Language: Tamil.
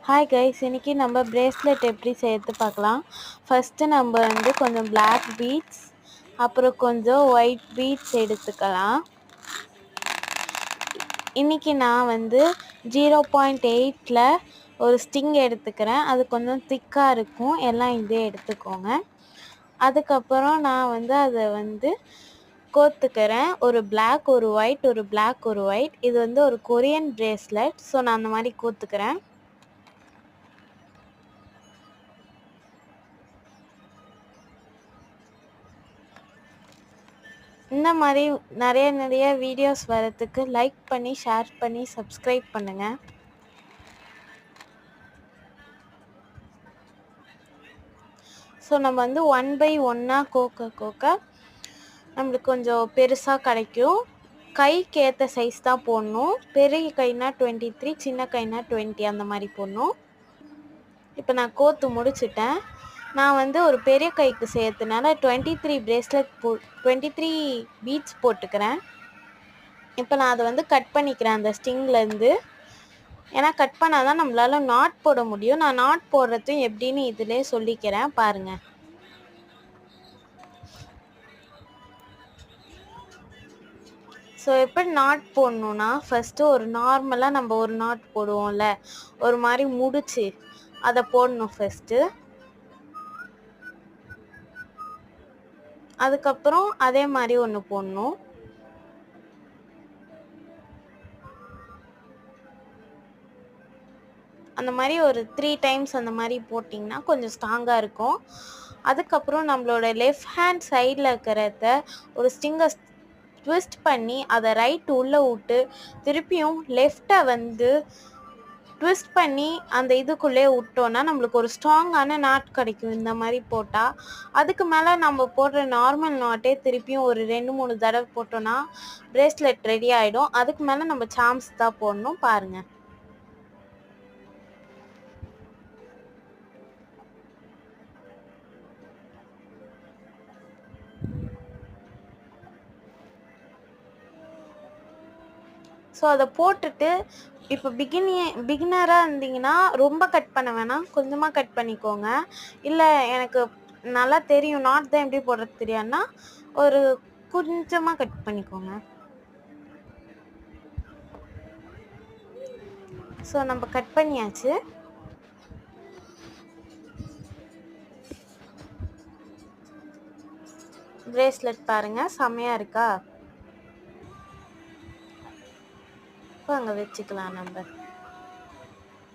ஹாய் கைஸ், இன்னைக்கு நம்ம பிரேஸ்லெட் எப்படி செய்யறது பார்க்கலாம். ஃபஸ்ட்டு நம்ம கொஞ்சம் பிளாக் பீட்ஸ், அப்புறம் கொஞ்சம் ஒயிட் பீட்ஸ் எடுத்துக்கலாம். இன்னைக்கு நான் 0.8ல் ஒரு ஸ்டிங் எடுத்துக்கிறேன். அது கொஞ்சம் திக்காக இருக்கும். எல்லாம் இதே எடுத்துக்கோங்க. அதுக்கப்புறம் நான் அதை கோத்துக்கிறேன். ஒரு பிளாக், ஒரு ஒயிட், ஒரு பிளாக், ஒரு ஒயிட். இது ஒரு கொரியன் பிரேஸ்லெட். ஸோ நான் அந்த மாதிரி கோத்துக்கிறேன். இந்த மாதிரி நிறைய வீடியோஸ் வரதுக்கு லைக் பண்ணி, ஷேர் பண்ணி, சப்ஸ்கிரைப் பண்ணுங்கள். ஸோ நம்ம 1 பை 1ஆக கோக்க நம்மளுக்கு கொஞ்சம் பெருசாக கிடைக்கும். கைக்கு ஏற்ற சைஸ் தான் போடணும். பெரிய கைனா 23, சின்ன கைனா 20 அந்த மாதிரி போடணும். இப்போ நான் கோத்து முடிச்சிட்டேன். நான் ஒரு பெரிய கைக்கு சேர்த்துனால 23 பிரேஸ்லெட் 23 பீட்ஸ் போட்டுக்கிறேன். இப்போ நான் அதை கட் பண்ணிக்கிறேன் அந்த ஸ்டிங்லேருந்து. ஏன்னா கட் பண்ணால் தான் நம்மளால் நாட் போட முடியும். நான் நாட் போடுறதும் எப்படின்னு இதிலே சொல்லிக்கிறேன் பாருங்கள். ஸோ எப்படி நாட் போடணுன்னா, ஃபஸ்ட்டு ஒரு நார்மலாக நம்ம ஒரு நாட் போடுவோம்ல, ஒரு மாதிரி முடிச்சு அதை போடணும் ஃபஸ்ட்டு. அதுக்கப்புறம் அதே மாதிரி ஒன்று போடணும். அந்த மாதிரி ஒரு 3 டைம்ஸ் அந்த மாதிரி போட்டிங்கன்னா கொஞ்சம் ஸ்ட்ராங்காக இருக்கும். அதுக்கப்புறம் நம்மளோட லெஃப்ட் ஹேண்ட் சைடில் இருக்கிறத ஒரு ஸ்டிங்கை ட்விஸ்ட் பண்ணி அதை ரைட் உள்ளே விட்டு திருப்பியும் லெஃப்டை ட்விஸ்ட் பண்ணி அந்த இதுக்குள்ளே விட்டோன்னா நம்மளுக்கு ஒரு ஸ்ட்ராங்கான நாட் கிடைக்கும். இந்த மாதிரி போட்டால் அதுக்கு மேலே நம்ம போடுற நார்மல் நாட்டே திருப்பியும் ஒரு 2-3 தடவை போட்டோன்னா பிரேஸ்லெட் ரெடி ஆகிடும். அதுக்கு மேலே நம்ம சாம்ஸ் தான் போடணும் பாருங்கள். ஸோ அதை போட்டுட்டு இப்போ பிகினராக இருந்தீங்கன்னா ரொம்ப கட் பண்ண வேணாம், கொஞ்சமாக கட் பண்ணிக்கோங்க. இல்லை எனக்கு நல்லா தெரியும், நாட் தான் எப்படி போடுறது தெரியாதுன்னா ஒரு கொஞ்சமாக கட் பண்ணிக்கோங்க. ஸோ நம்ம கட் பண்ணியாச்சு. பிரேஸ்லெட் பாருங்கள், செம்மையாக இருக்கா? இப்போ அங்கே வச்சுக்கலாம் நம்ம.